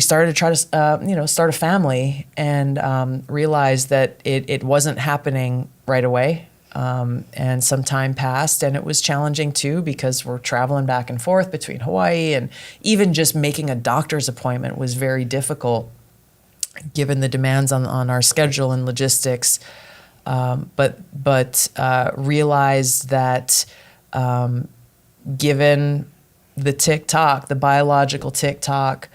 started to try to, start a family, and realized that it wasn't happening right away. And some time passed, and it was challenging too, because we're traveling back and forth between Hawaii, and even just making a doctor's appointment was very difficult given the demands on our schedule and logistics. But realized that given the tick-tock, the biological tick-tock,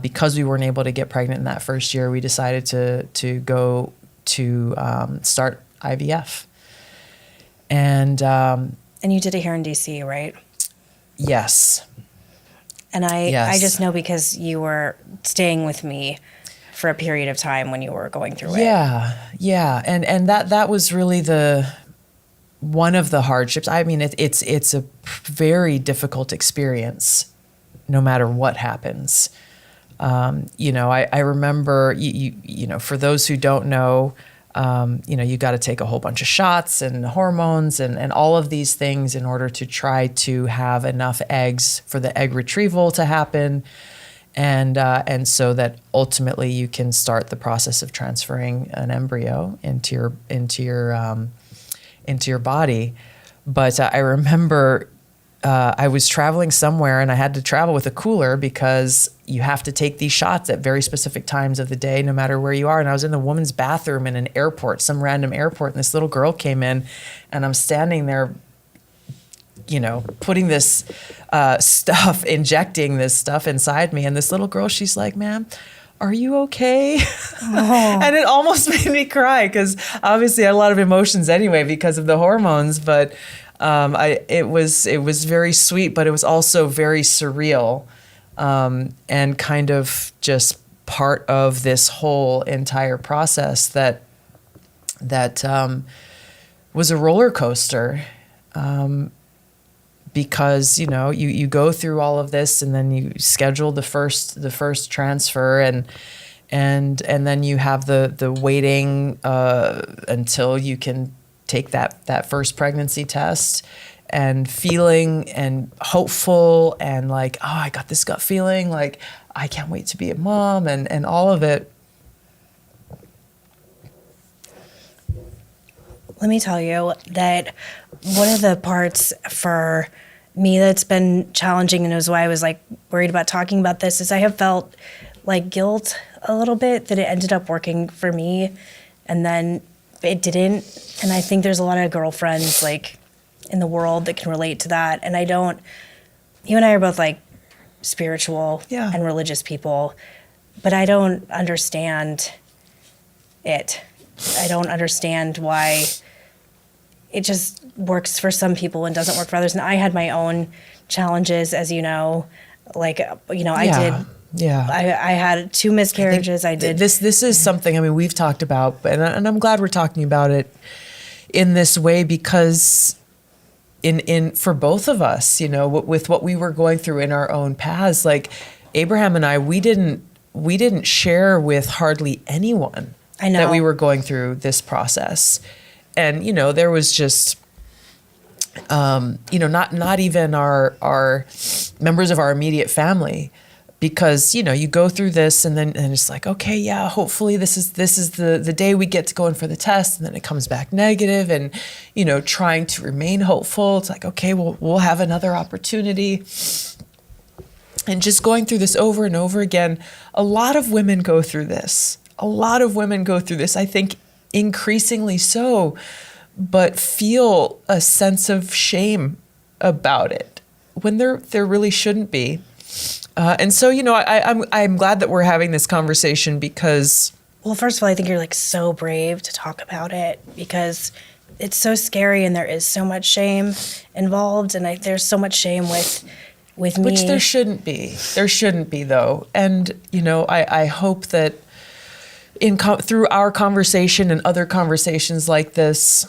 because we weren't able to get pregnant in that first year, we decided to go to start IVF. And you did it here in DC, right? Yes. And Yes. I just know because you were staying with me for a period of time when you were going through it. Yeah. And that was really one of the hardships. I mean, it's a very difficult experience no matter what happens. I remember, for those who don't know, you got to take a whole bunch of shots and hormones and all of these things in order to try to have enough eggs for the egg retrieval to happen. And so that ultimately you can start the process of transferring an embryo into your body. But I remember I was traveling somewhere, and I had to travel with a cooler because you have to take these shots at very specific times of the day, no matter where you are. And I was in the woman's bathroom in an airport, some random airport, and this little girl came in, and I'm standing there, putting this stuff, injecting this stuff inside me. And this little girl, she's like, "Ma'am, are you okay?" Oh. And it almost made me cry, because obviously I had a lot of emotions anyway because of the hormones. But it was very sweet, but it was also very surreal, and kind of just part of this whole entire process that was a roller coaster. Because you go through all of this, and then you schedule the first transfer, and then you have the waiting until you can take that first pregnancy test, and feeling and hopeful, and like, oh, I got this gut feeling, like I can't wait to be a mom, and all of it. Let me tell you that one of the parts for me that's been challenging, and it was why I was like worried about talking about this, is I have felt like guilt a little bit that it ended up working for me and then it didn't. And I think there's a lot of girlfriends like in the world that can relate to that. And you and I are both like spiritual and religious people, but I don't understand it. I don't understand why it just works for some people and doesn't work for others. And I had my own challenges, as you know, like, I had 2 miscarriages. This is something, I mean, we've talked about, and I'm glad we're talking about it in this way, because for both of us, with what we were going through in our own paths, like Abraham and I, we didn't share with hardly anyone that we were going through this process. And, there was just, not even our members of our immediate family, because, you go through this and it's like, okay, yeah, hopefully this is the day we get to go in for the test, and then it comes back negative, and, trying to remain hopeful. It's like, okay, we'll have another opportunity. And just going through this over and over again. A lot of women go through this. I think increasingly so, but feel a sense of shame about it when there really shouldn't be. And so, I'm glad that we're having this conversation, because, well, first of all, I think you're like so brave to talk about it, because it's so scary and there is so much shame involved, and there's so much shame with me. Which there shouldn't be. There shouldn't be, though. And, I hope that through our conversation and other conversations like this,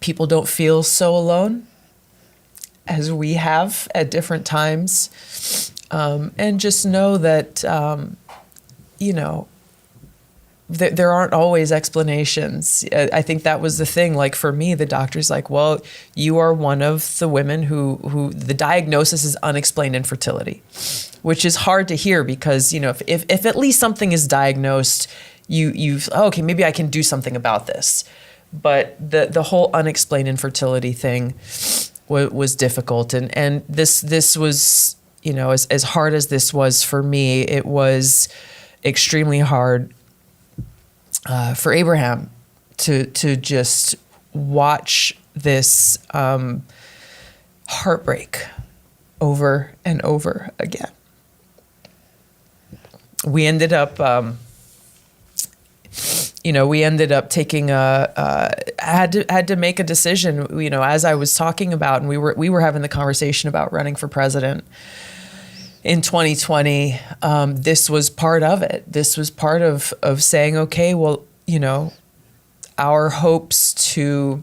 people don't feel so alone as we have at different times. And just know that, there aren't always explanations. I think that was the thing. Like for me, the doctor's like, well, you are one of the women who the diagnosis is unexplained infertility, which is hard to hear because, you know, if at least something is diagnosed, okay, maybe I can do something about this. But the whole unexplained infertility thing was difficult. And this was, you know, as hard as this was for me, it was extremely hard for Abraham to just watch this heartbreak over and over again. We ended up, taking had to make a decision, you know, as I was talking about, and we were having the conversation about running for president in 2020, this was part of it. This was part of saying, okay, well, you know, our hopes to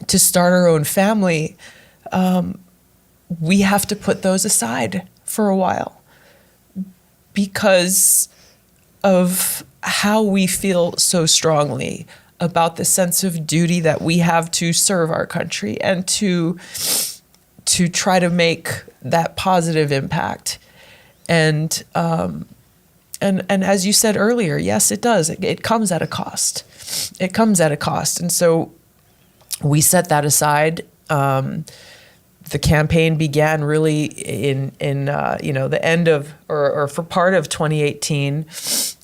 start our own family, we have to put those aside for a while because of how we feel so strongly about the sense of duty that we have to serve our country and to try to make that positive impact. And as you said earlier, yes, it does. It comes at a cost. It comes at a cost. And so we set that aside. The campaign began really in the end of or for part of 2018,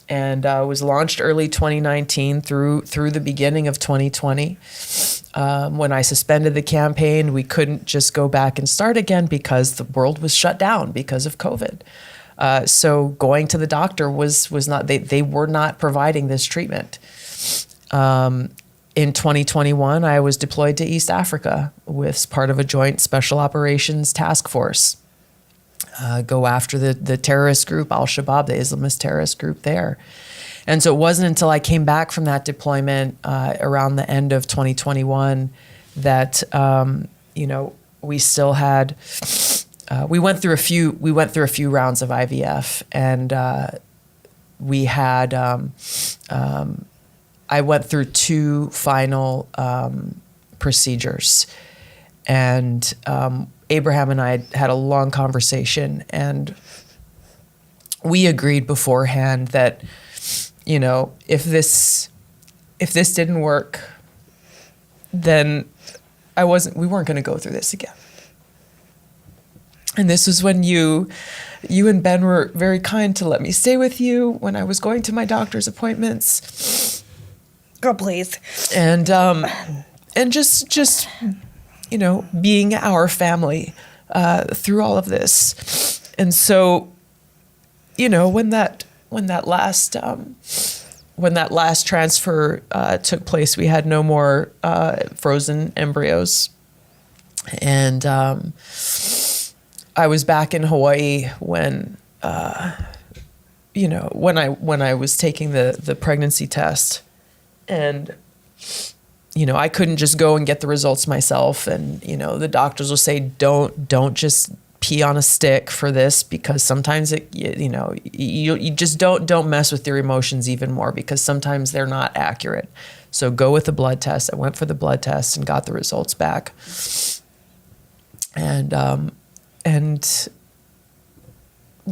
and was launched early 2019 through the beginning of 2020. When I suspended the campaign, we couldn't just go back and start again because the world was shut down because of COVID. So going to the doctor was not, they were not providing this treatment. In 2021, I was deployed to East Africa with part of a joint special operations task force. Go after the terrorist group, Al-Shabaab, the Islamist terrorist group there. And so it wasn't until I came back from that deployment around the end of 2021 that, we still had, we went through a few rounds of IVF, and we had, I went through 2 final procedures, and Abraham and I had a long conversation, and we agreed beforehand that, you know, if this didn't work, then we weren't going to go through this again. And this was when you and Ben were very kind to let me stay with you when I was going to my doctor's appointments. Girl, please. And just you know, being our family through all of this. And so, you know, when that last transfer took place, we had no more frozen embryos, and I was back in Hawaii when when I was taking the pregnancy test, and I couldn't just go and get the results myself, and the doctors will say don't just pee on a stick for this, because sometimes you just don't mess with your emotions even more, because sometimes they're not accurate. So go with the blood test. I went for the blood test and got the results back, and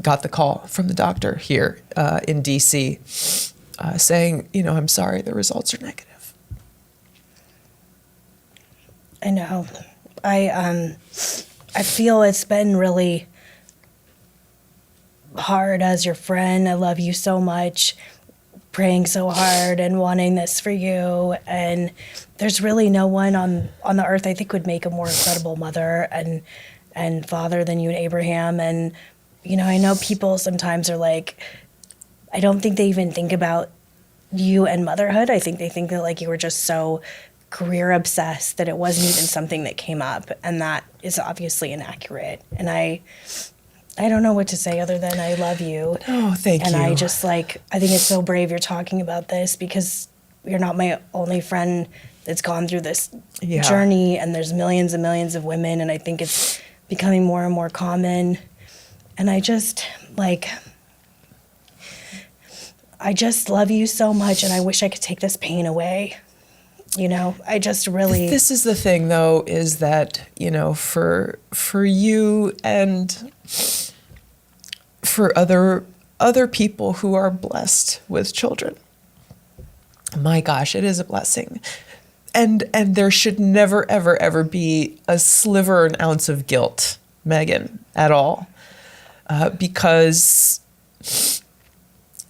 got the call from the doctor here in DC saying, I'm sorry, the results are negative. I know. I feel it's been really hard as your friend. I love you so much, praying so hard and wanting this for you. And there's really no one on the earth I think would make a more incredible mother and father than you and Abraham. And, I know people sometimes are like, I don't think they even think about you and motherhood. I think they think that like you were just so career obsessed that it wasn't even something that came up, and that is obviously inaccurate. And I don't know what to say other than I love you. Oh, thank you. And I just I think it's so brave you're talking about this, because you're not my only friend that's gone through this journey, and there's millions and millions of women, and I think it's becoming more and more common. And I just I just love you so much, and I wish I could take this pain away. I just really. This is the thing, though, is that, for you and for other people who are blessed with children, my gosh, it is a blessing. And there should never, ever, ever be a sliver, an ounce of guilt, Megan, at all. Because,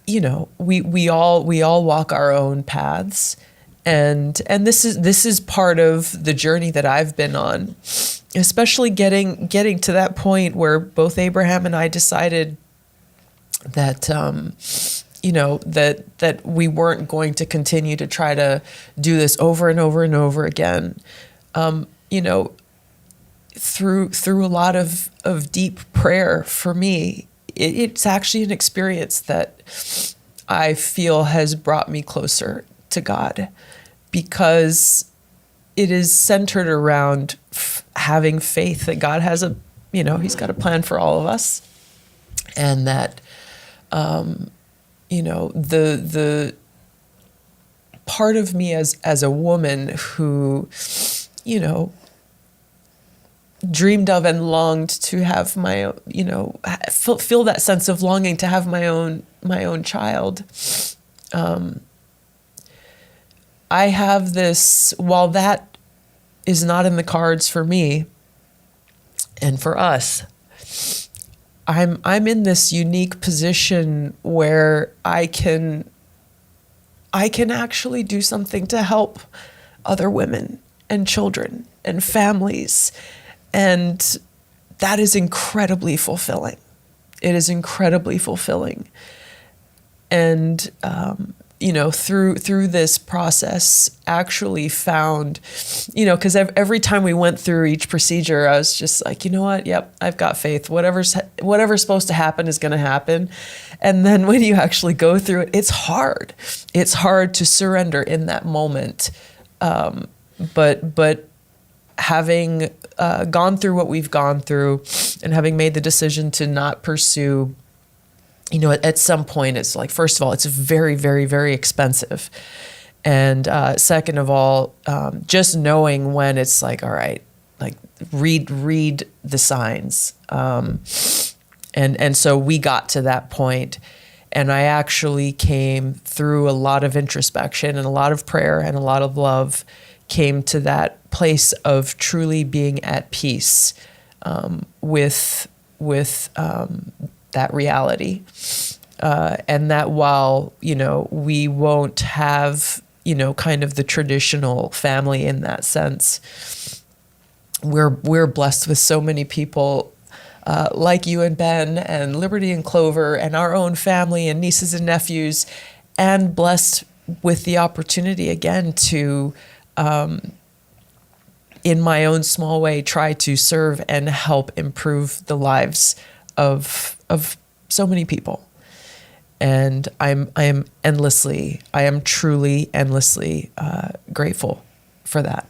we all walk our own paths. And this is part of the journey that I've been on, especially getting to that point where both Abraham and I decided that that we weren't going to continue to try to do this over and over and over again. Through a lot of deep prayer for me, it's actually an experience that I feel has brought me closer to God, because it is centered around having faith that God has He's got a plan for all of us, and that, the part of me as a woman who, dreamed of and longed to have my, feel that sense of longing to have my own child. I have this, while that is not in the cards for me and for us, I'm in this unique position where I can actually do something to help other women and children and families. And that is incredibly fulfilling. It is incredibly fulfilling. And, through this process, actually found, because every time we went through each procedure, I was just like, you know what? Yep, I've got faith. Whatever's supposed to happen is going to happen. And then when you actually go through it, it's hard. It's hard to surrender in that moment. But having gone through what we've gone through, and having made the decision to not pursue, at some point, it's like, first of all, it's very, very, very expensive. And second of all, just knowing when it's like, all right, like read the signs. And so we got to that point, and I actually came through a lot of introspection and a lot of prayer and a lot of love, came to that place of truly being at peace with that reality. And that while, we won't have, kind of the traditional family in that sense, we're blessed with so many people like you and Ben and Liberty and Clover and our own family and nieces and nephews, and blessed with the opportunity again to, in my own small way, try to serve and help improve the lives of so many people. And I am truly endlessly grateful for that.